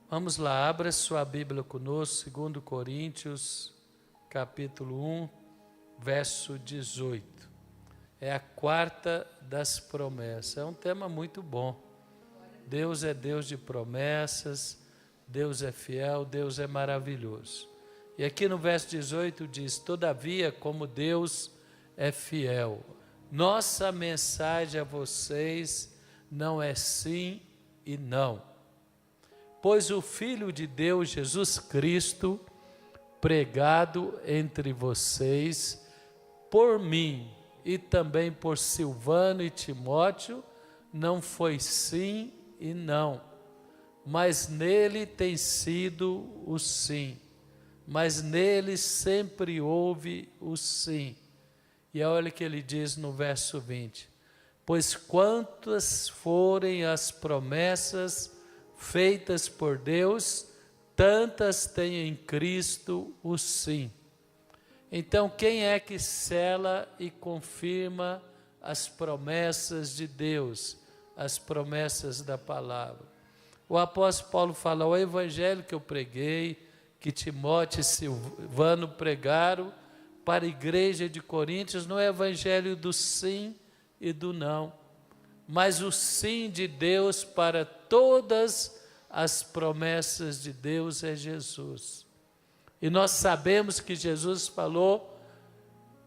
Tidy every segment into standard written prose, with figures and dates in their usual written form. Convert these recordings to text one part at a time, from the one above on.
Vamos lá, abra sua Bíblia conosco, 2 Coríntios, capítulo 1, verso 18. É a quarta das promessas. É um tema muito bom. Deus é Deus de promessas, Deus é fiel, Deus é maravilhoso. E aqui no verso 18 diz: todavia, como Deus é fiel, nossa mensagem a vocês não é sim e não. Pois o Filho de Deus, Jesus Cristo, pregado entre vocês, por mim e também por Silvano e Timóteo, não foi sim e não, mas nele tem sido o sim, mas nele sempre houve o sim. E olha o que ele diz no verso 20: pois quantas forem as promessas feitas por Deus, tantas tem em Cristo o sim. Então, quem é que sela e confirma as promessas de Deus, as promessas da palavra? O apóstolo Paulo fala: o evangelho que eu preguei, que Timóteo e Silvano pregaram para a igreja de Coríntios, não é evangelho do sim e do não, mas o sim de Deus para todas as promessas de Deus é Jesus. E nós sabemos que Jesus falou,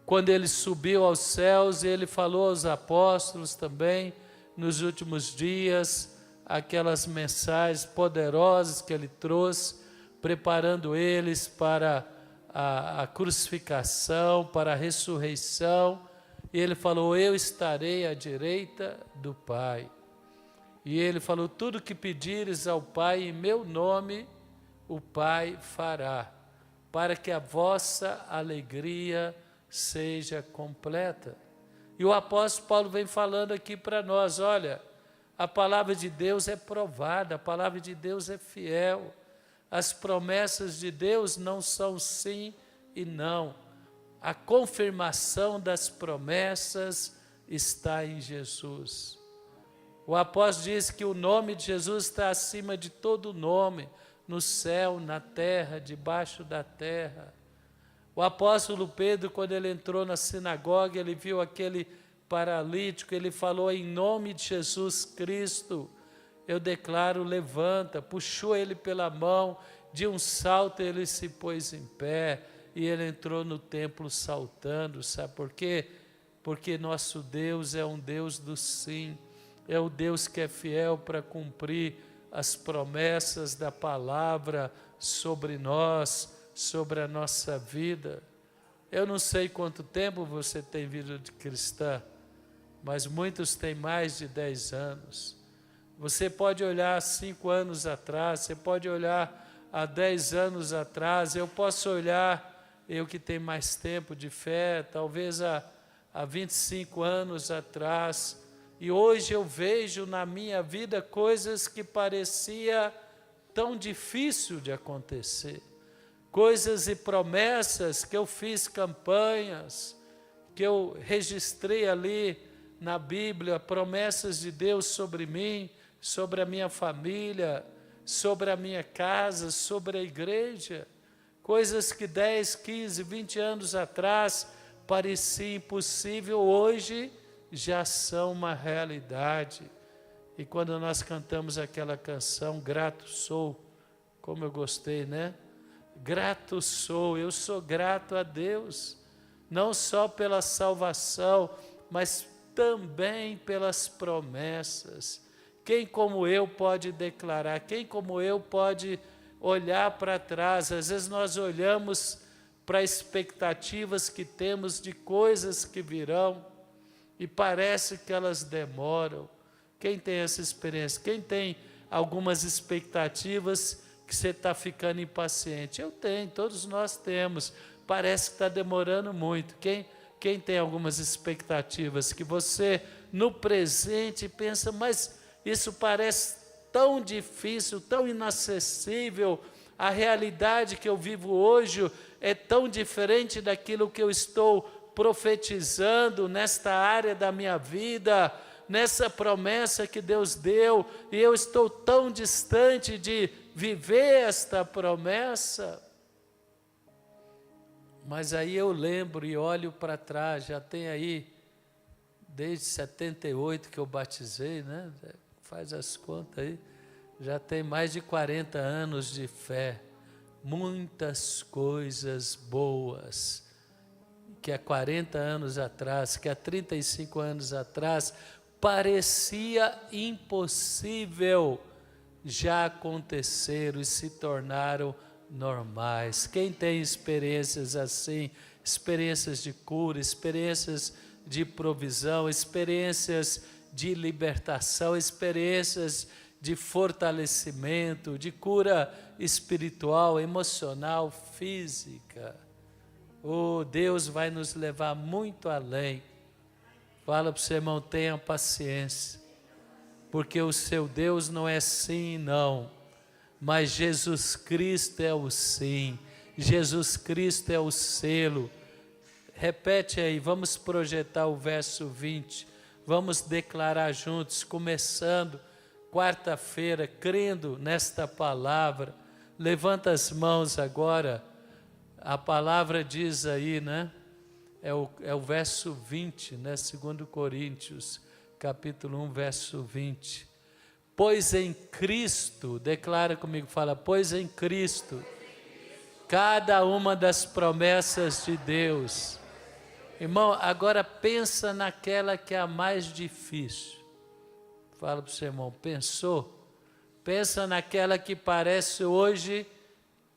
quando ele subiu aos céus, ele falou aos apóstolos também, nos últimos dias, aquelas mensagens poderosas que ele trouxe, preparando eles para a crucificação, para a ressurreição. E ele falou: eu estarei à direita do Pai. E ele falou: tudo que pedires ao Pai em meu nome, o Pai fará, para que a vossa alegria seja completa. E o apóstolo Paulo vem falando aqui para nós: olha, a palavra de Deus é provada, a palavra de Deus é fiel, as promessas de Deus não são sim e não. A confirmação das promessas está em Jesus. O apóstolo diz que o nome de Jesus está acima de todo nome, no céu, na terra, debaixo da terra. O apóstolo Pedro, quando ele entrou na sinagoga, ele viu aquele paralítico, ele falou: em nome de Jesus Cristo, eu declaro, levanta. Puxou ele pela mão, de um salto ele se pôs em pé, e ele entrou no templo saltando. Sabe por quê? Porque nosso Deus é um Deus do sim, é o Deus que é fiel para cumprir as promessas da palavra sobre nós, sobre a nossa vida. Eu não sei quanto tempo você tem vida de cristã, mas muitos têm mais de 10 anos. Você pode olhar 5 anos atrás, você pode olhar há 10 anos atrás, eu posso olhar, eu que tenho mais tempo de fé, talvez há 25 anos atrás, e hoje eu vejo na minha vida coisas que parecia tão difícil de acontecer, coisas e promessas que eu fiz campanhas, que eu registrei ali na Bíblia, promessas de Deus sobre mim, sobre a minha família, sobre a minha casa, sobre a igreja, coisas que 10, 15, 20 anos atrás parecia impossível, hoje já são uma realidade. E quando nós cantamos aquela canção, grato sou, como eu gostei, né? Grato sou, eu sou grato a Deus, não só pela salvação, mas também pelas promessas. Quem como eu pode declarar? Quem como eu pode olhar para trás? Às vezes nós olhamos para expectativas que temos de coisas que virão e parece que elas demoram. Quem tem essa experiência? Quem tem algumas expectativas que você está ficando impaciente? Eu tenho, todos nós temos. Parece que está demorando muito. Quem tem algumas expectativas que você, no presente, pensa: mas isso parece tão difícil, tão inacessível, a realidade que eu vivo hoje é tão diferente daquilo que eu estou profetizando nesta área da minha vida, nessa promessa que Deus deu, e eu estou tão distante de viver esta promessa. Mas aí eu lembro e olho para trás, já tem aí, desde 78 que eu batizei, né? Faz as contas aí, já tem mais de 40 anos de fé, muitas coisas boas, que há 40 anos atrás, que há 35 anos atrás, parecia impossível, já aconteceram e se tornaram normais. Quem tem experiências assim, experiências de cura, experiências de provisão, experiências de libertação, experiências de fortalecimento, de cura espiritual, emocional, física. Oh, Deus vai nos levar muito além. Fala para o seu irmão, tenha paciência, porque o seu Deus não é sim e não, mas Jesus Cristo é o sim, Jesus Cristo é o selo. Repete aí, vamos projetar o verso 20, vamos declarar juntos, começando quarta-feira, crendo nesta palavra. Levanta as mãos agora, a palavra diz aí, né? É o verso 20, né? 2 Coríntios, capítulo 1, verso 20. Pois em Cristo, declara comigo, fala, pois em Cristo, cada uma das promessas de Deus. Irmão, agora pensa naquela que é a mais difícil. Fala para o seu irmão, pensou? Pensa naquela que parece hoje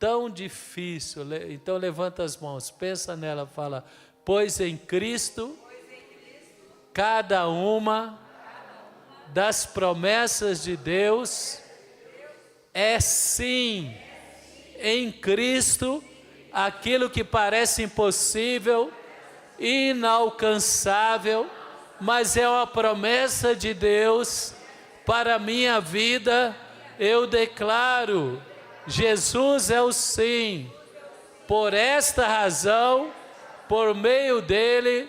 tão difícil. Então levanta as mãos, pensa nela, fala, pois em Cristo, cada uma das promessas de Deus é sim, em Cristo, aquilo que parece impossível, inalcançável, mas é uma promessa de Deus para a minha vida. Eu declaro, Jesus é o sim. Por esta razão, por meio dele,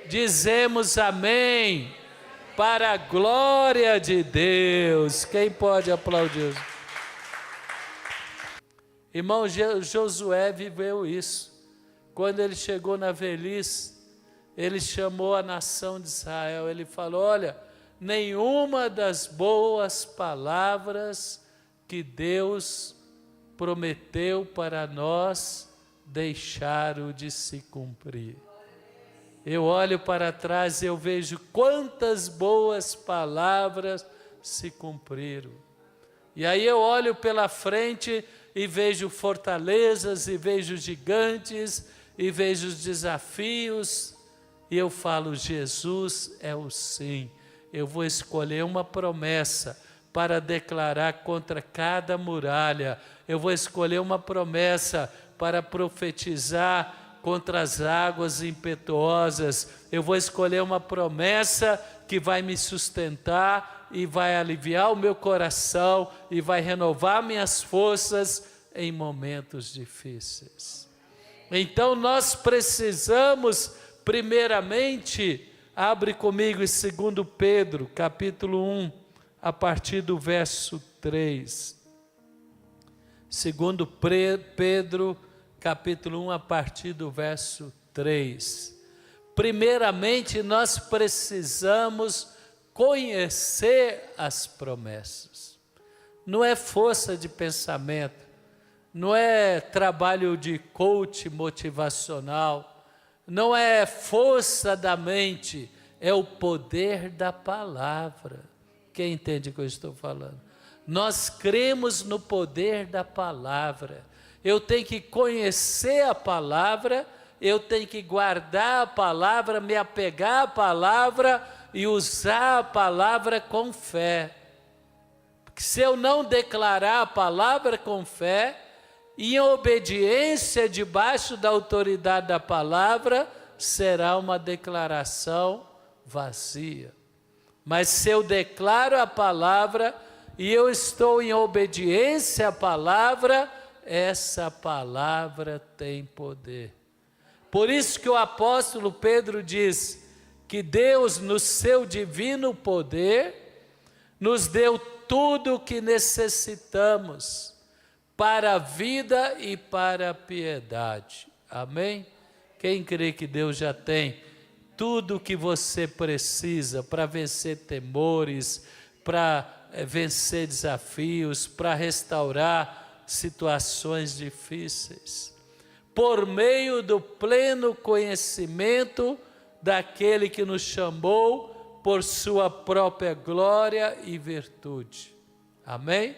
dizemos amém, para a glória de Deus. Quem pode aplaudir? Irmão, Josué viveu isso. Quando ele chegou na velhice, ele chamou a nação de Israel, ele falou, olha, nenhuma das boas palavras que Deus prometeu para nós deixaram de se cumprir. Eu olho para trás e eu vejo quantas boas palavras se cumpriram. E aí eu olho pela frente e vejo fortalezas, e vejo gigantes, e vejo os desafios, e eu falo, Jesus é o sim. Eu vou escolher uma promessa para declarar contra cada muralha. Eu vou escolher uma promessa para profetizar contra as águas impetuosas. Eu vou escolher uma promessa que vai me sustentar e vai aliviar o meu coração e vai renovar minhas forças em momentos difíceis. Então nós precisamos, primeiramente, abre comigo em 2 Pedro, capítulo 1, a partir do verso 3. 2 Pedro, capítulo 1, a partir do verso 3. Primeiramente, nós precisamos conhecer as promessas. Não é força de pensamento, não é trabalho de coach motivacional, não é força da mente, é o poder da palavra. Quem entende o que eu estou falando? Nós cremos no poder da palavra. Eu tenho que conhecer a palavra, eu tenho que guardar a palavra, me apegar à palavra e usar a palavra com fé. Porque se eu não declarar a palavra com fé, em obediência debaixo da autoridade da palavra, será uma declaração vazia. Mas se eu declaro a palavra e eu estou em obediência à palavra, essa palavra tem poder. Por isso que o apóstolo Pedro diz que Deus, no seu divino poder, nos deu tudo o que necessitamos para a vida e para a piedade. Amém? Quem crê que Deus já tem tudo o que você precisa para vencer temores, para vencer desafios, para restaurar situações difíceis, por meio do pleno conhecimento daquele que nos chamou por sua própria glória e virtude. Amém?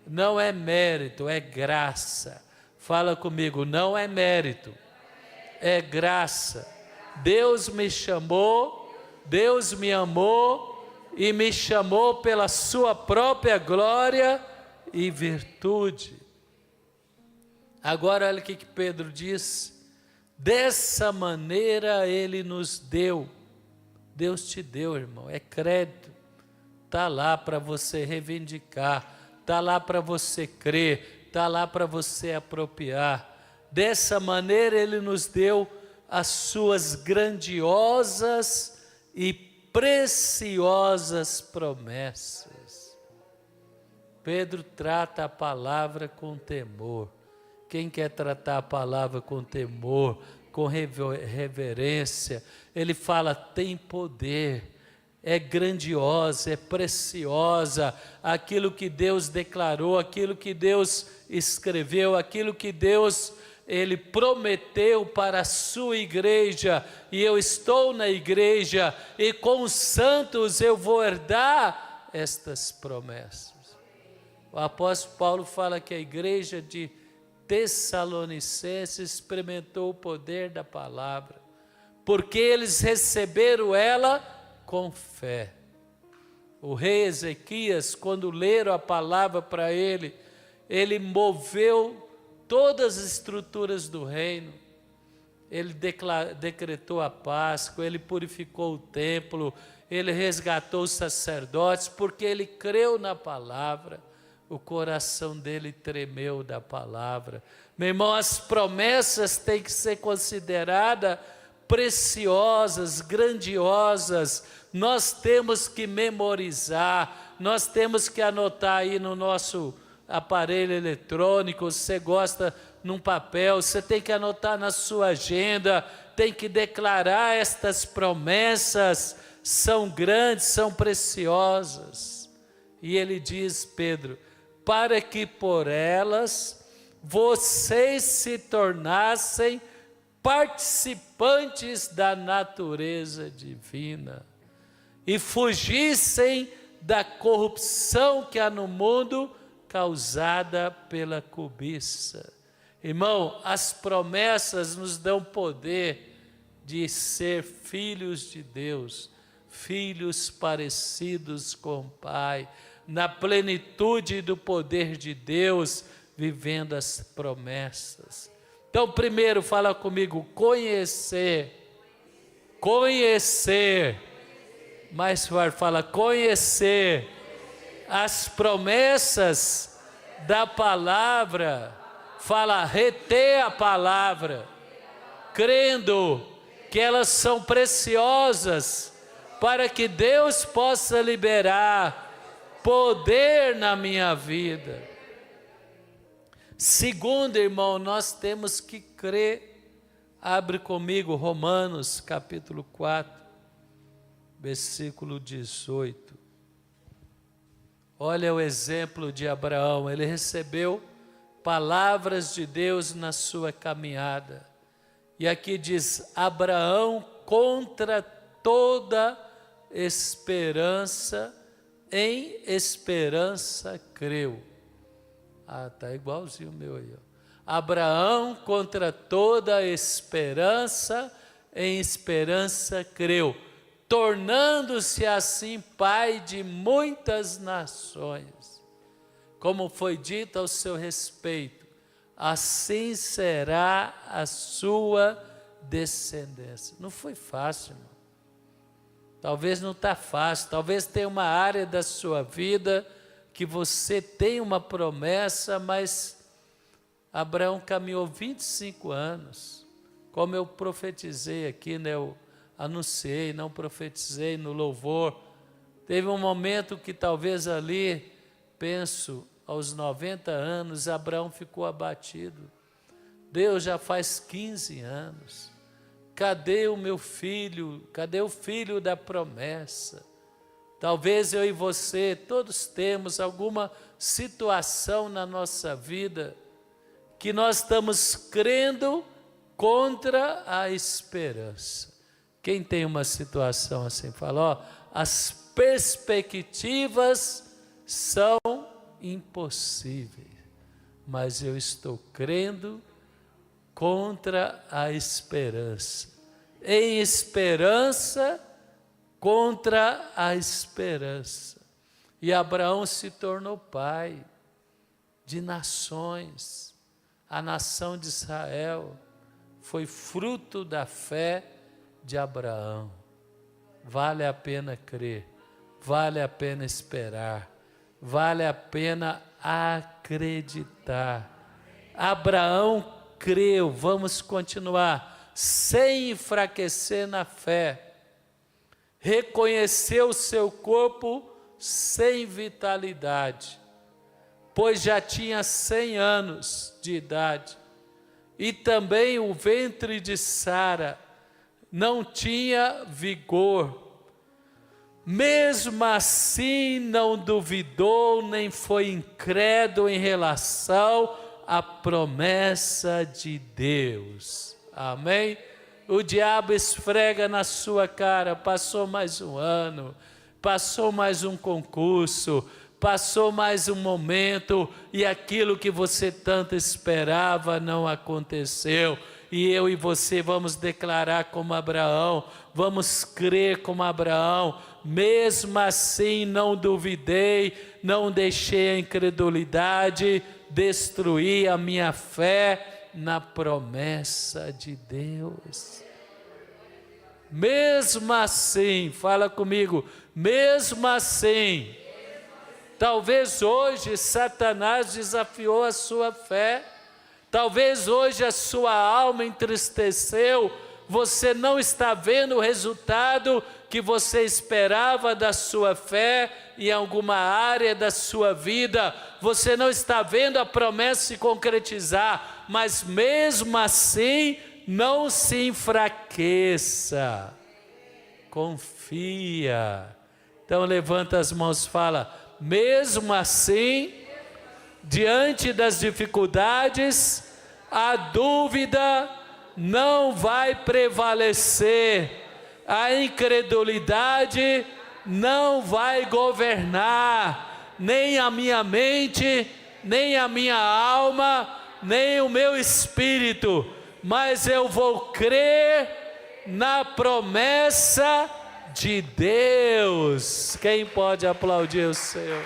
Não é mérito, é graça. Fala comigo, não é mérito, é graça. Deus me chamou, Deus me amou e me chamou pela sua própria glória e virtude. Agora olha o que Pedro diz. Dessa maneira ele nos deu. Deus te deu, irmão, é crédito. Está lá para você reivindicar, está lá para você crer, está lá para você apropriar. Dessa maneira ele nos deu as suas grandiosas e preciosas promessas. Pedro trata a palavra com temor. Quem quer tratar a palavra com temor, com reverência, ele fala, tem poder, é grandiosa, é preciosa, aquilo que Deus declarou, aquilo que Deus escreveu, aquilo que Deus, Ele prometeu para a sua igreja, e eu estou na igreja, e com os santos eu vou herdar estas promessas. O apóstolo Paulo fala que a igreja de Tessalonicenses experimentou o poder da palavra, porque eles receberam ela com fé. O rei Ezequias, quando leram a palavra para ele, ele moveu todas as estruturas do reino, ele decretou a Páscoa, ele purificou o templo, ele resgatou os sacerdotes, porque ele creu na palavra. O coração dele tremeu da palavra. Meu irmão, as promessas têm que ser consideradas preciosas, grandiosas. Nós temos que memorizar, nós temos que anotar aí no nosso aparelho eletrônico. Se você gosta num papel, você tem que anotar na sua agenda, tem que declarar estas promessas, são grandes, são preciosas. E ele diz, Pedro, para que por elas vocês se tornassem participantes da natureza divina e fugissem da corrupção que há no mundo causada pela cobiça. Irmão, as promessas nos dão poder de ser filhos de Deus, filhos parecidos com o Pai, na plenitude do poder de Deus, vivendo as promessas. Então, primeiro, fala comigo, conhecer, mais forte, fala conhecer as promessas da palavra, fala reter a palavra, crendo que elas são preciosas, para que Deus possa liberar poder na minha vida. Segundo, irmão, nós temos que crer. Abre comigo Romanos capítulo 4, versículo 18. Olha o exemplo de Abraão. Ele recebeu palavras de Deus na sua caminhada. E aqui diz, Abraão contra toda esperança, em esperança creu. Ah, está igualzinho o meu aí. Ó. Abraão contra toda esperança, em esperança creu, tornando-se assim pai de muitas nações. Como foi dito ao seu respeito, assim será a sua descendência. Não foi fácil, irmão. Talvez não está fácil, talvez tenha uma área da sua vida que você tem uma promessa, mas Abraão caminhou 25 anos, como eu profetizei aqui, né? anunciei, não profetizei no louvor. Teve um momento que talvez ali, penso, aos 90 anos, Abraão ficou abatido. Deus, já faz 15 anos. Cadê o meu filho? Cadê o filho da promessa? Talvez eu e você, todos temos alguma situação na nossa vida que nós estamos crendo contra a esperança. Quem tem uma situação assim, fala, ó, as perspectivas são impossíveis, mas eu estou crendo contra a esperança. Em esperança contra a esperança. E Abraão se tornou pai de nações. A nação de Israel foi fruto da fé de Abraão. Vale a pena crer, vale a pena esperar, vale a pena acreditar. Abraão creu, vamos continuar, sem enfraquecer na fé. Reconheceu seu corpo sem vitalidade, pois já tinha 100 anos de idade, e também o ventre de Sara não tinha vigor. Mesmo assim não duvidou, nem foi incrédulo em relação à promessa de Deus. Amém? O diabo esfrega na sua cara, passou mais um ano, passou mais um concurso, passou mais um momento, e aquilo que você tanto esperava não aconteceu. E eu e você vamos declarar como Abraão, vamos crer como Abraão, mesmo assim não duvidei, não deixei a incredulidade destruir a minha fé na promessa de Deus. Mesmo assim, fala comigo, mesmo assim, talvez hoje Satanás desafiou a sua fé, talvez hoje a sua alma entristeceu, você não está vendo o resultado que você esperava da sua fé em alguma área da sua vida, você não está vendo a promessa se concretizar, mas mesmo assim, não se enfraqueça, confia. Então levanta as mãos e fala, mesmo assim, diante das dificuldades, a dúvida não vai prevalecer, a incredulidade não vai governar, nem a minha mente, nem a minha alma, nem o meu espírito, mas eu vou crer na promessa de Deus. Quem pode aplaudir o Senhor?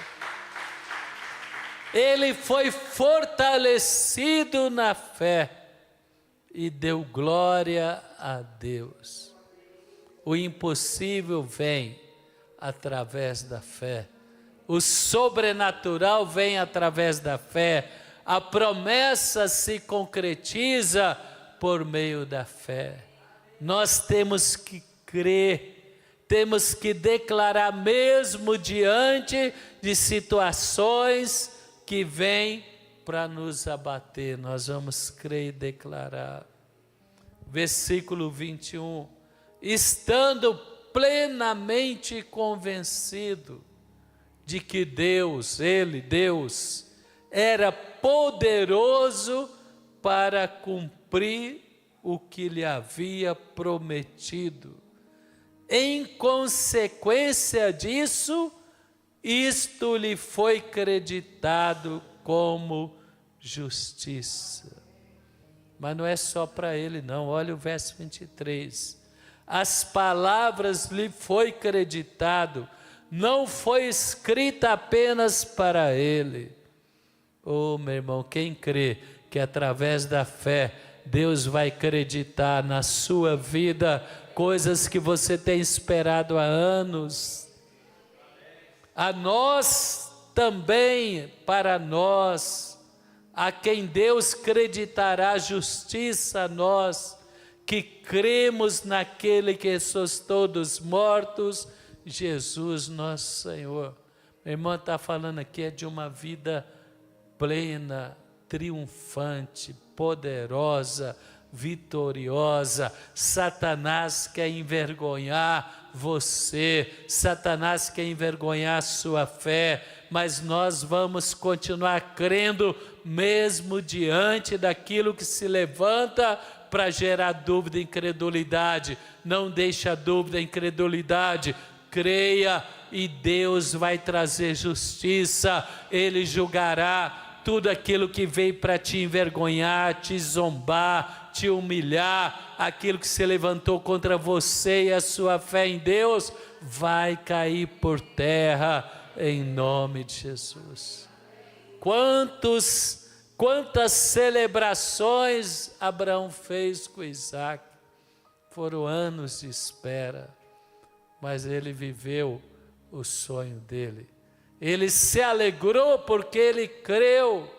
Ele foi fortalecido na fé e deu glória a Deus. O impossível vem através da fé, o sobrenatural vem através da fé, a promessa se concretiza por meio da fé. Nós temos que crer, temos que declarar mesmo diante de situações que vêm para nos abater, nós vamos crer e declarar. Versículo 21, estando plenamente convencido de que Deus, Deus, era poderoso para cumprir o que lhe havia prometido. Em consequência disso, isto lhe foi creditado como justiça. Mas não é só para ele não, olha o verso 23. As palavras lhe foi creditado, não foi escrita apenas para ele. Oh, meu irmão, quem crê que através da fé Deus vai acreditar na sua vida coisas que você tem esperado há anos. A nós também, para nós, a quem Deus creditará justiça a nós, que cremos naquele que ressuscitou dos mortos, Jesus nosso Senhor. Meu irmão está falando aqui é de uma vida plena, triunfante, poderosa, vitoriosa. Satanás quer envergonhar você, Satanás quer envergonhar a sua fé, mas nós vamos continuar crendo, mesmo diante daquilo que se levanta para gerar dúvida e incredulidade. Não deixe a dúvida e incredulidade, creia e Deus vai trazer justiça. Ele julgará tudo aquilo que veio para te envergonhar, te zombar, te humilhar, aquilo que se levantou contra você e a sua fé em Deus, vai cair por terra em nome de Jesus. Quantas celebrações Abraão fez com Isaac, foram anos de espera, mas ele viveu o sonho dele. Ele se alegrou porque ele creu.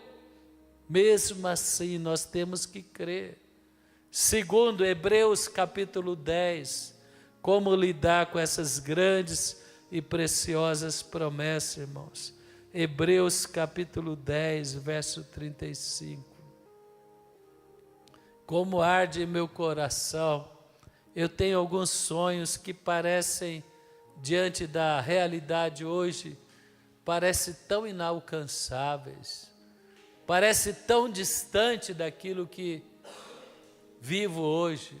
Mesmo assim, nós temos que crer. Segundo Hebreus capítulo 10, como lidar com essas grandes e preciosas promessas, irmãos. Hebreus capítulo 10, verso 35. Como arde meu coração, eu tenho alguns sonhos que parecem, diante da realidade hoje, parece tão inalcançáveis, parece tão distante daquilo que vivo hoje,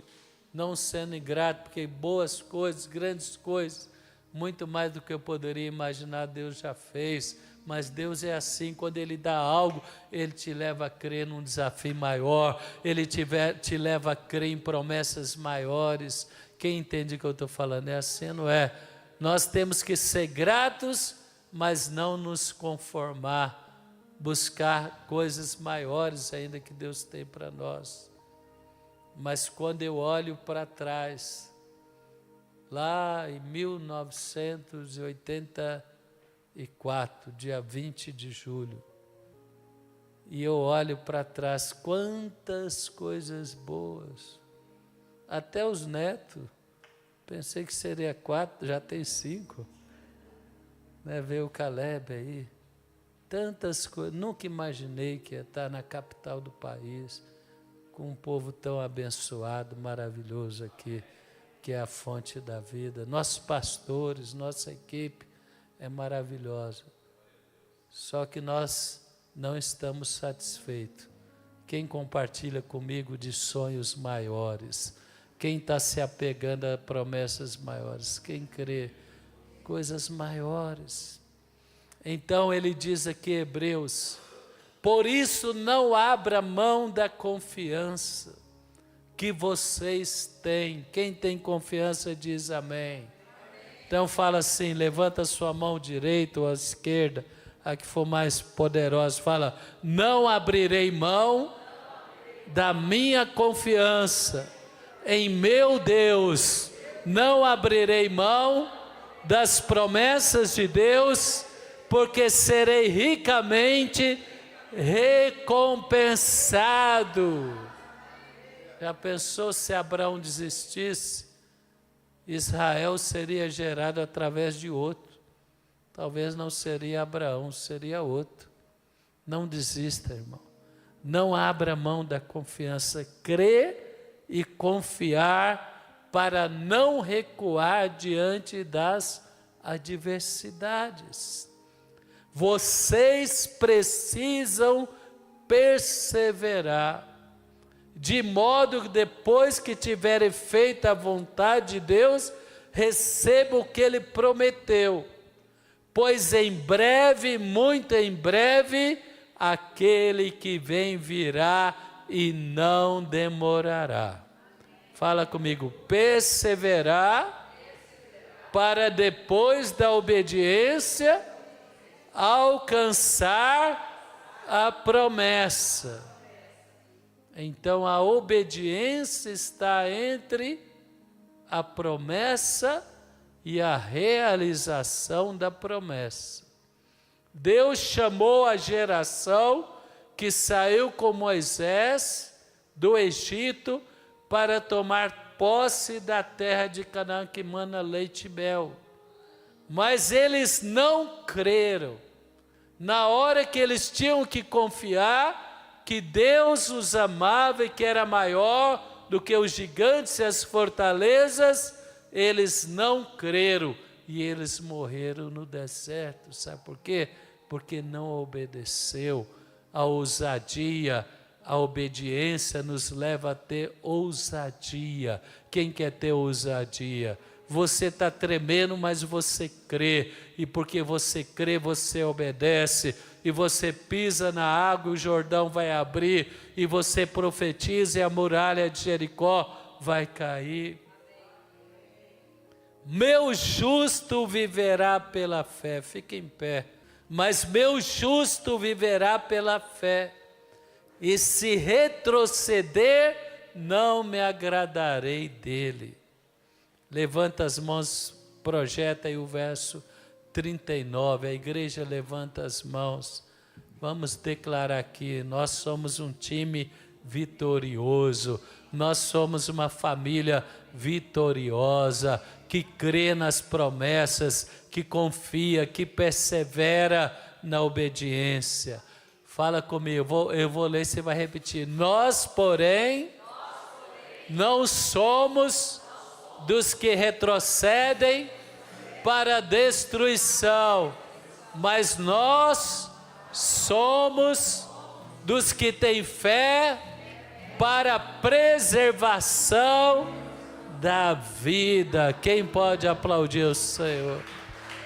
não sendo ingrato, porque boas coisas, grandes coisas, muito mais do que eu poderia imaginar, Deus já fez. Mas Deus é assim, quando Ele dá algo, Ele te leva a crer num desafio maior, Ele te leva a crer em promessas maiores. Quem entende o que eu estou falando? É assim, não é? Nós temos que ser gratos, mas não nos conformar, buscar coisas maiores ainda que Deus tem para nós. Mas quando eu olho para trás, lá em 1984, dia 20 de julho, e eu olho para trás, quantas coisas boas, até os netos, pensei que seria 4, já tem 5, né? Veio o Caleb aí, tantas coisas, nunca imaginei que ia estar na capital do país, com um povo tão abençoado, maravilhoso aqui, que é a fonte da vida. Nossos pastores, nossa equipe é maravilhosa. Só que nós não estamos satisfeitos. Quem compartilha comigo de sonhos maiores? Quem está se apegando a promessas maiores? Quem crê coisas maiores? Então ele diz aqui, Hebreus, por isso não abra mão da confiança que vocês têm. Quem tem confiança diz amém. Então fala assim, levanta a sua mão direita ou a esquerda, a que for mais poderosa, fala, não abrirei mão da minha confiança em meu Deus, não abrirei mão das promessas de Deus, porque serei ricamente recompensado. Já pensou se Abraão desistisse? Israel seria gerado através de outro. Talvez não seria Abraão, seria outro. Não desista, irmão. Não abra mão da confiança. Crer e confiar para não recuar diante das adversidades. Vocês precisam perseverar, de modo que depois que tiverem feito a vontade de Deus, receba o que Ele prometeu. Pois em breve, muito em breve, aquele que vem virá e não demorará. Fala comigo, perseverar para depois da obediência alcançar a promessa. Então a obediência está entre a promessa e a realização da promessa. Deus chamou a geração que saiu com Moisés do Egito para tomar posse da terra de Canaã que mana leite e mel. Mas eles não creram. Na hora que eles tinham que confiar que Deus os amava e que era maior do que os gigantes e as fortalezas, eles não creram e eles morreram no deserto. Sabe por quê? Porque não obedeceu. A ousadia, a obediência nos leva a ter ousadia. Quem quer ter ousadia? Você está tremendo, mas você crê, e porque você crê, você obedece, e você pisa na água e o Jordão vai abrir, e você profetiza e a muralha de Jericó vai cair. Meu justo viverá pela fé, fique em pé, mas meu justo viverá pela fé, e se retroceder, não me agradarei dele. Levanta as mãos, projeta aí o verso 39, a igreja levanta as mãos, vamos declarar aqui, nós somos um time vitorioso, nós somos uma família vitoriosa, que crê nas promessas, que confia, que persevera na obediência. Fala comigo, eu vou ler, você vai repetir. Nós, porém, não somos dos que retrocedem para a destruição, mas nós somos dos que têm fé para a preservação da vida. Quem pode aplaudir o Senhor?